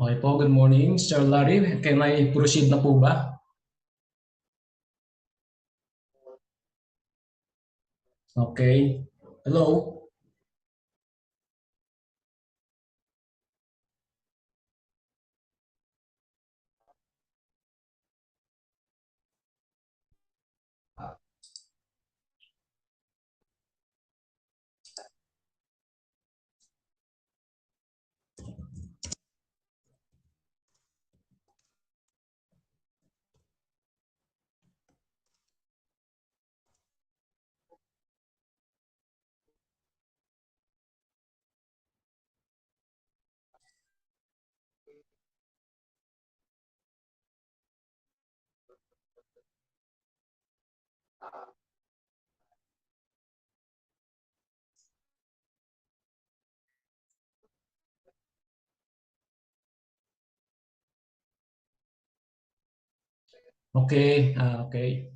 Okay po, good morning, Sir Larry. Can I proceed na po ba? Okay. Hello? Okay, okay.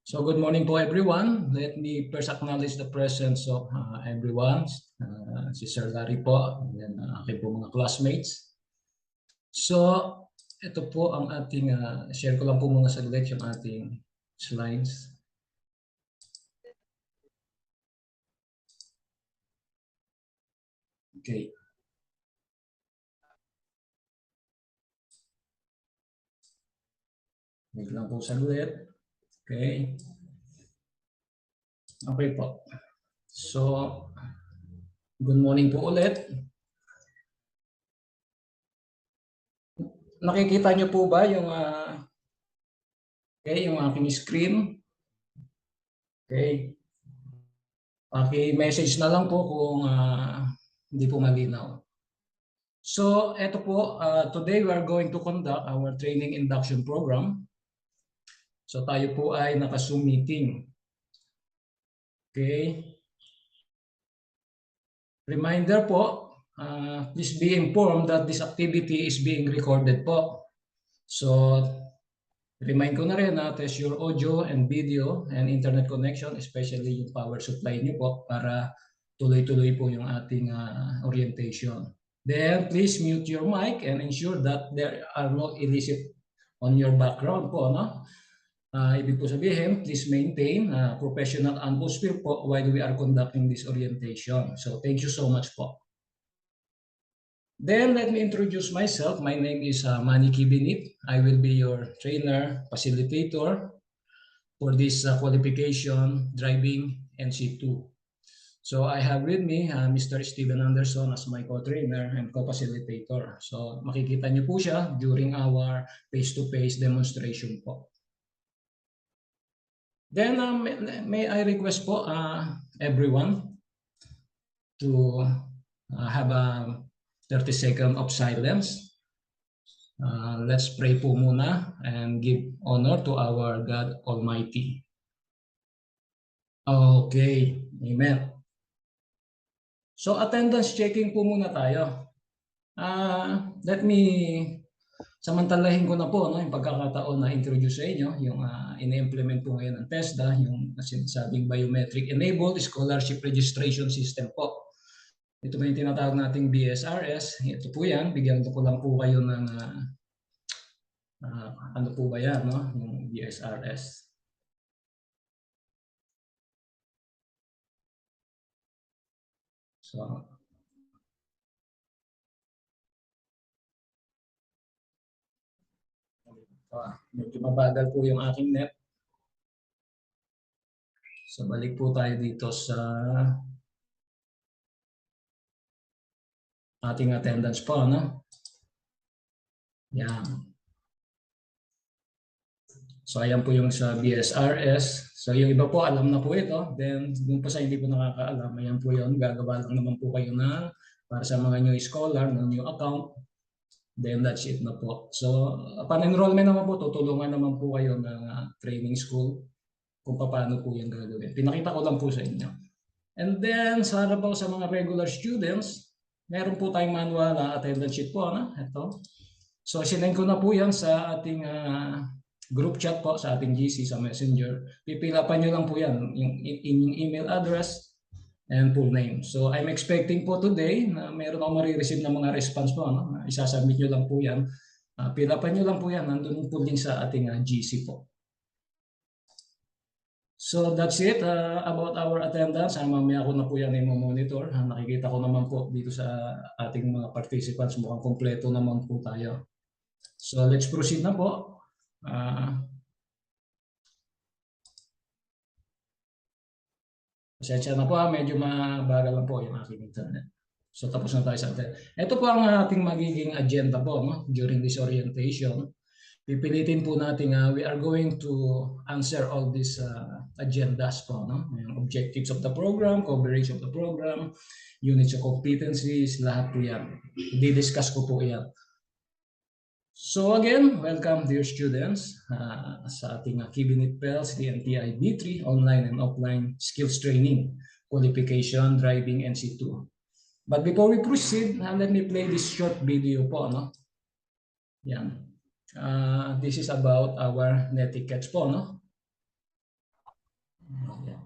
So good morning po everyone. Let me first acknowledge the presence of everyone. Si Sir Larry po, and then aking po mga classmates. So ito po ang ating, share ko lang po muna saglit yung ating slides. Okay. Wait lang po saglit. Okay. Okay po. So, good morning po ulit. Nakikita niyo po ba yung okay, yung aking screen? Okay. Paki-message na lang po kung hindi po malinaw. So, eto po, today we are going to conduct our training induction program. So, tayo po ay naka-Zoom meeting. Okay. Reminder po, please be informed that this activity is being recorded po. So, remind ko na rin na test your audio and video and internet connection, especially yung power supply niyo po para tuloy-tuloy po yung ating orientation. Then please mute your mic and ensure that there are no illicit on your background po, no? Ibig po sabihin, please maintain professional atmosphere po while we are conducting this orientation. So thank you so much po. Then let me introduce myself. My name is Manny Kibinit. I will be your trainer, facilitator for this qualification driving NC2. So I have with me Mr. Steven Anderson as my co-trainer and co-facilitator. So makikita niyo po siya during our face-to-face demonstration po. Then may I request po everyone to have a 30-second of silence. Let's pray po muna and give honor to our God Almighty. Okay, amen. So attendance checking po muna tayo. Let me samantalahin ko na po yung pagkakataon na introduce sa inyo yung ina-implement po ngayon ng TESDA, yung sinasabing Biometric Enabled Scholarship Registration System po. Ito po yung tinatawag nating BSRS. Ito po yan. Bigyan ko lang po kayo ng ano po ba yan, no? Yung BSRS. So, medyo mabagal po yung aking net. So, balik po tayo dito sa ating attendance po, no? Yan. So, ayan po yung sa BSRS. So, yung iba po, alam na po ito. Then, dun pa sa hindi po nakakaalam, ayan po yun. Gagawa lang naman po kayo ng para sa mga new scholar, ng new account. Then, that's it na po. So, upon enrollment naman po, tutulungan naman po kayo ng training school kung paano po yung gagawin. Pinakita ko lang po sa inyo. And then, sa po sa mga regular students, meron po tayong manual attendance sheet po. Ano? Ito. So, sinend ko na po yan sa ating group chat po, sa ating GC, sa Messenger. Pipilapan nyo lang po yan, yung inyong email address, and full name. So I'm expecting po today na meron akong marireceive ng mga response po. No? Isasubmit nyo lang po yan. Fill upan nyo lang po yan. Nandun po link sa ating GC po. So that's it about our attendance. Mamaya ko na po yan i-monitor. Nakikita ko naman po dito sa ating mga participants. Mukhang kompleto naman po tayo. So let's proceed na po. Pasensya na po, medyo mabagal lang po yung aking internet. So tapos na tayo sa atin. Ito po ang ating magiging agenda po no? During this orientation. Pipilitin po natin we are going to answer all these agendas po. No? Yung objectives of the program, coverage of the program, units of competencies, lahat po yan. Di-discuss ko po yan. So again, welcome dear students sa ating Kibinet PELS DNTI B3 online and offline skills training, qualification, driving, NC2. But before we proceed, let me play this short video po. No? Yan. This is about our netiquette po. No? Yan.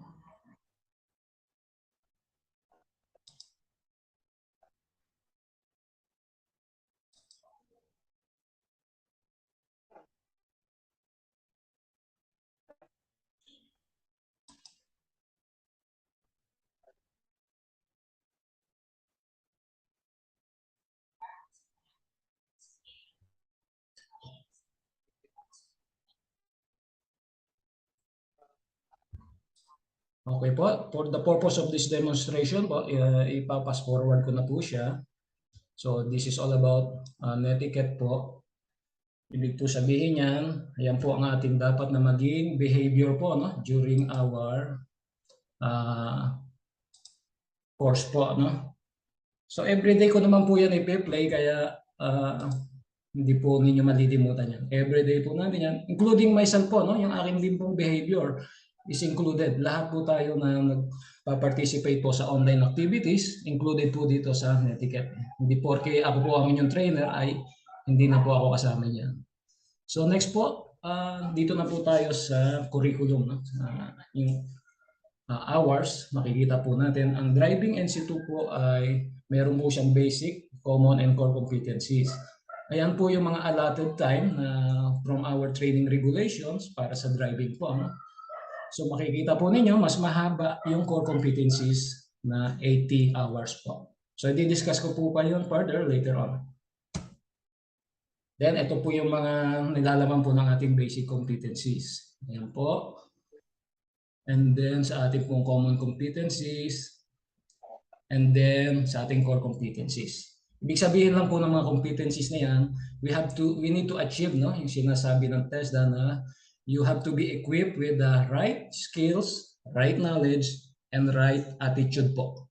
Okay po, for the purpose of this demonstration po, ipapass forward ko na po siya. So this is all about netiquette po. Ibig po sabihin yan, ayan po ang ating dapat na maging behavior po no? During our course po. No? So everyday ko naman po yan ipi-play kaya hindi po ninyo malilimutan yan. Everyday po natin yan, including myself po, no? Yung aking din pong behavior is included. Lahat po tayo na nagpa-participate po sa online activities, included po dito sa netiquette. Hindi porke ako po ang inyong trainer ay hindi na po ako kasama niyan. So next po, dito na po tayo sa curriculum. No? Yung hours, makikita po natin. Ang driving NC2 po ay meron po siyang basic, common, and core competencies. Ayan po yung mga allotted time from our training regulations para sa driving po. No? So makikita po ninyo, mas mahaba yung core competencies na 80 hours po. So i-discuss ko po pa yun further later on. Then ito po yung mga nilalaman po ng ating basic competencies. Ayan po. And then sa ating pong common competencies. And then sa ating core competencies. Ibig sabihin lang po ng mga competencies na yan, we need to achieve no, yung sinasabi ng TESDA na you have to be equipped with the right skills, right knowledge, and right attitude po.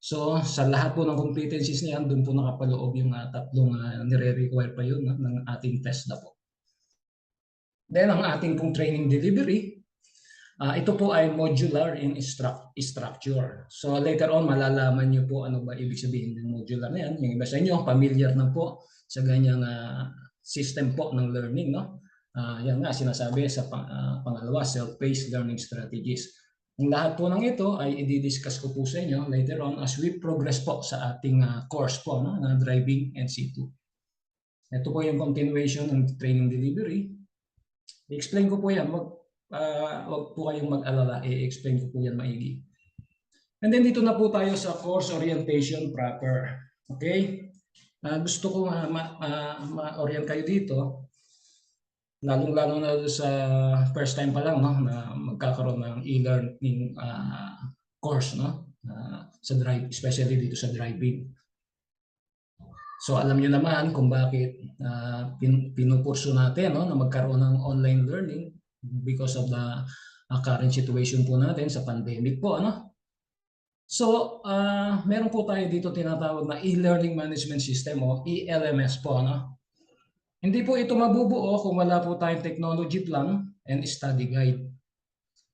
So, sa lahat po ng competencies na yan, doon po nakapaloob yung tatlong nire-require pa yun ng ating TESDA po. Then, ang ating pong training delivery, ito po ay modular in structure. So, later on, malalaman nyo po ano ba ibig sabihin ng modular na yan. Yung iba sa inyo, familiar na po sa ganyang system po ng learning, no? Yan nga sinasabi sa pangalawa, self-paced learning strategies. Ang lahat po ng ito ay i-discuss ko po sa inyo later on as we progress po sa ating course po no, na driving NC2. Ito po yung continuation ng training delivery. I-explain ko po yan. Wag po kayong mag-alala. I-explain ko po yan maigi. And then dito na po tayo sa course orientation proper. Okay? Gusto ko ma-orient kayo dito. Lalong-lalo na sa first time pa lang no, na magkakaroon ng e-learning course no, sa drive, especially dito sa driving. So alam niyo naman kung bakit pinupurso natin no, na magkaroon ng online learning because of the current situation po natin sa pandemic po. Ano? So meron po tayo dito tinatawag na e-learning management system o ELMS po. Ano? Hindi po ito mabubuo kung wala po tayong technology plan and study guide.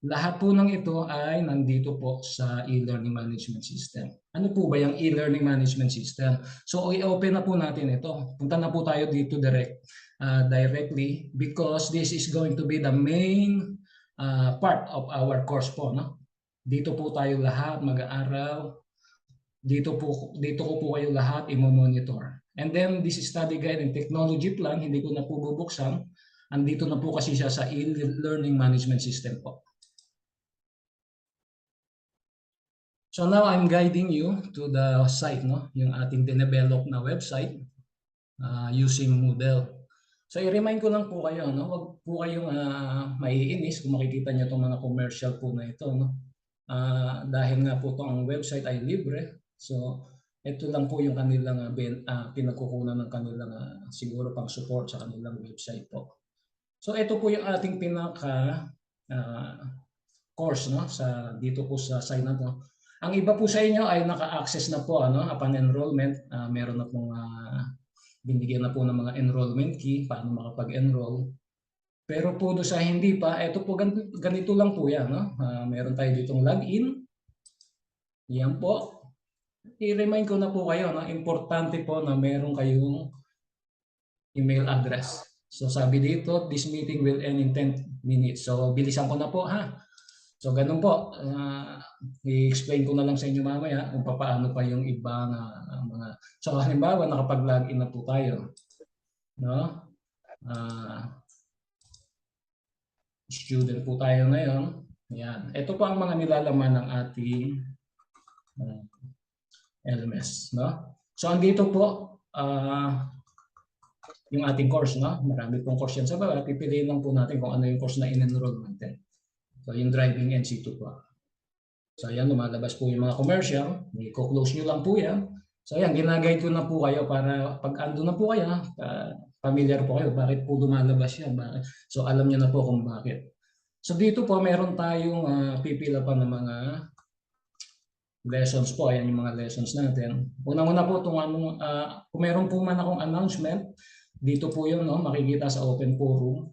Lahat po ng ito ay nandito po sa e-learning management system. Ano po ba yung e-learning management system? So i-open na po natin ito. Punta na po tayo dito directly because this is going to be the main part of our course po. No? Dito po tayo lahat mag-aaral. Dito ko po kayo lahat i-monitor. And then this study guide and technology plan, hindi ko na po bubuksan. Andito na po kasi siya sa e-learning management system po. So now I'm guiding you to the site, no? Yung ating dinevelop na website using Moodle. So i-remind ko lang po kayo, no? Huwag po kayong maiinis kung makikita niyo itong mga commercial po na ito, no? Dahil nga po itong website ay libre. So ito lang po yung kanilang pinagkukunan ng kanilang siguro pang support sa kanilang website po. So ito po yung ating pinaka course, no? Dito po sa site na to. Ang iba po sa inyo ay naka-access na po upon enrollment. Meron na pong binigyan na po ng mga enrollment key, paano makapag-enroll. Pero po do sa hindi pa, ito po ganito lang po yan. No? Meron tayo ditong login. Yan po. I-remind ko na po kayo, no? Importante po na meron kayong email address. So sabi dito, this meeting will end in 10 minutes. So bilisan ko na po ha. So ganun po, i-explain ko na lang sa inyo mamaya kung paano pa yung ibang mga... So halimbawa, nakapag-login na po tayo. No? Student po tayo ngayon. Yan. Ito po ang mga nilalaman ng ating LMS. No? So andito po, yung ating course. No? Marami pong course yan sa baba. Pipiliin lang po natin kung ano yung course na in-enroll natin. So yung driving NC2 po. So ayan, lumalabas po yung mga commercial. I-close nyo lang po yan. So ayan, ginaguide ko na po kayo para pag ando na po kayo, familiar po kayo, bakit po lumalabas yan. Bakit? So alam nyo na po kung bakit. So dito po, meron tayong pipila pa ng mga lessons po. Ayan yung mga lessons natin. Unang-una po, kung meron po man akong announcement, dito po yun, no, makikita sa open forum.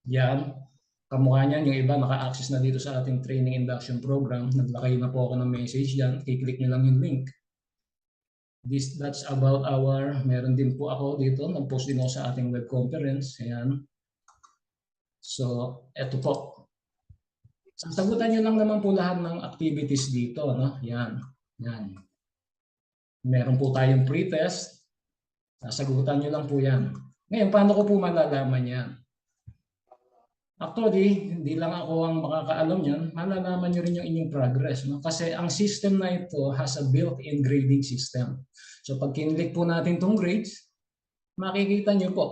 Yan. Kamukha niyan, yung iba naka-access na dito sa ating training induction program. Naglakay na po ako ng message dyan. I-click nyo lang yung link. That's about meron din po ako dito. Nag-post din ako sa ating web conference. Ayan. So, eto po. Sasagutan nyo lang naman po lahat ng activities dito. No? Yan. Yan. Meron po tayong pre-test. Sasagutan nyo lang po yan. Ngayon, paano ko po malalaman yan? Actually, hindi lang ako ang makakaalam yan. Malalaman nyo rin yung inyong progress. No? Kasi ang system na ito has a built-in grading system. So pag kinlik po natin itong grades, makikita nyo po.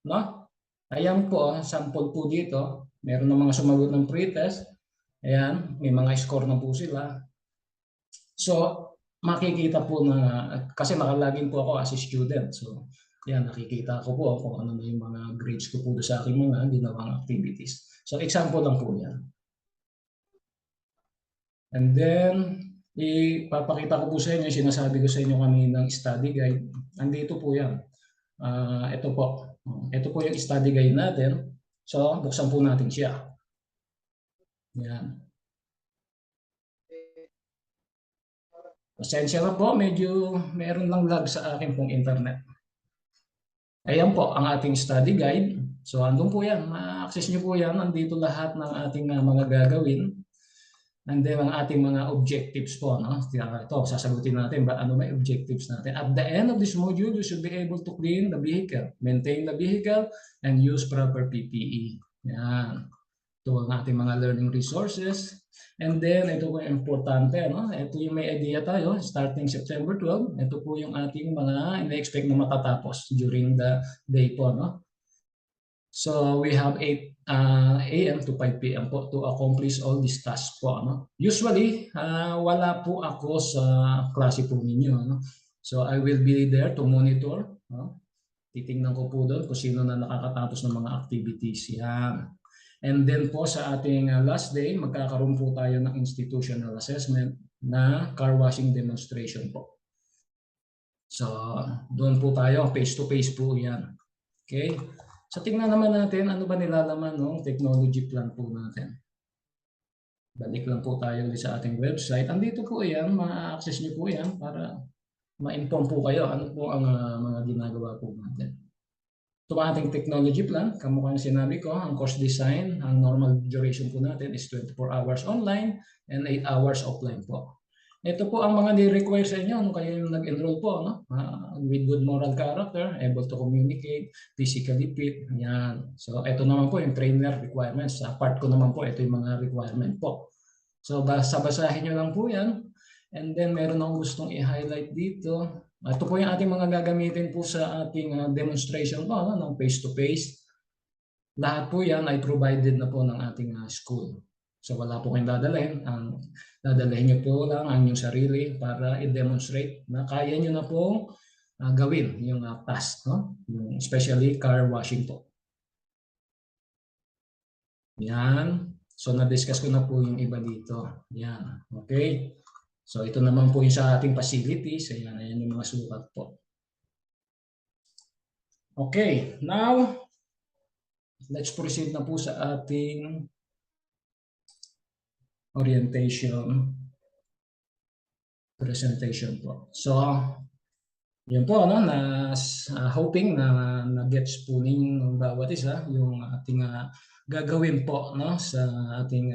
No? Ayan po, sample po dito. Meron na mga sumagot ng pre-test. Ayan, may mga score na po sila. So makikita po na, kasi nakalagin po ako as a student. So yan, nakikita ko po kung ano na yung mga grades ko po sa aking mga ginawang activities. So example lang po yan. And then, ipapakita ko po sa inyo, sinasabi ko sa inyo kaninang study guide. Andito po yan. Ito po. Ito po yung study guide natin. So, buksan po natin siya. Yan. Pasensya na po, medyo meron lang lag sa akin pong internet. Ayan po ang ating study guide. So andun po yan, ma-access nyo po yan. Nandito lahat ng ating mga gagawin. And then ang ating mga objectives po. No? Ito, sasagutin natin ano may objectives natin. At the end of this module, you should be able to clean the vehicle, maintain the vehicle, and use proper PPE. Yan. Ito ang ating mga learning resources. And then, ito po yung importante. No? Ito yung may idea tayo, starting September 12. Ito po yung ating mga ina-expect na matatapos during the day po. No? So, we have 8 a.m. to 5 p.m. po to accomplish all these tasks po. No? Usually, wala po ako sa klase po ninyo. No? So, I will be there to monitor. No? Titingnan ko po doon kung sino na nakakatapos ng mga activities. Yan. And then po sa ating last day, magkakaroon po tayo ng institutional assessment na car washing demonstration po. So, doon po tayo, face-to-face po yan. Okay? So, tingnan naman natin ano ba nilalaman ng technology plan po natin. Balik lang po tayo sa ating website. Andito po yan, ma-access nyo po yan para ma-inform po kayo ano po ang mga ginagawa po natin. Ito ang ating technology plan. Kamukha ng sinabi ko, ang course design, ang normal duration po natin is 24 hours online and 8 hours offline po. Ito po ang mga ni-require sa inyo nung kayo yung nag-enroll po, no? With good moral character, able to communicate, physically fit, yan. So ito naman po yung trainer requirements. Sa part ko naman po, ito yung mga requirement po. So basahin nyo lang po yan. And then meron akong gustong i-highlight dito. Ito po yung ating mga gagamitin po sa ating demonstration po, no, ng face-to-face. Lahat po yan ay provided na po ng ating school. So wala po kayong dadalhin. Ang dadalhin nyo po lang ang inyong sarili para i-demonstrate na kaya nyo na po gawin yung task, no? Yung especially car washing po. Yan. So na-discuss ko na po yung iba dito. Yan. Okay. So ito naman po yung sa ating facilities. Ayan, ayan yung mga sukat po. Okay, now let's proceed na po sa ating orientation presentation po. So yun po, ano, hoping na na-gets po ninyo bawat isa yung ating gagawin po, no, sa ating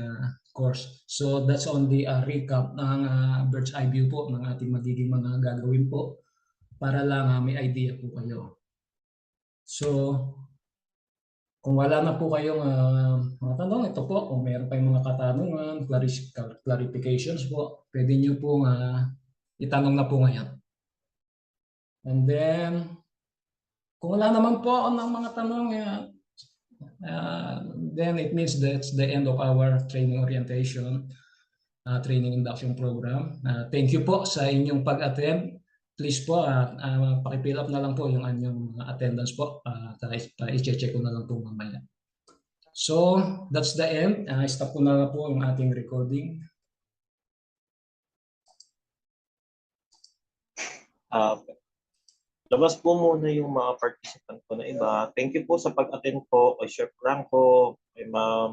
course. So that's only a recap ng bird's eye view po ng ating magiging mga gagawin po para lang may idea po kayo. So kung wala na po kayong mga tanong, ito po, kung meron kayong mga katanungan, clarifications po, pwede nyo po itanong na po ngayon. And then, kung wala naman po ng mga tanong, then it means that's the end of our training orientation, training induction program. Thank you po sa inyong pag-attend. Please po, pakifill up na lang po yung anyong attendance po. I-check ko na lang po mamaya. So, that's the end. Stop ko na po yung ating recording. Labas po muna yung mga participant ko na iba. Thank you po sa pag-attend po kay Chef Franco, kay Ma'am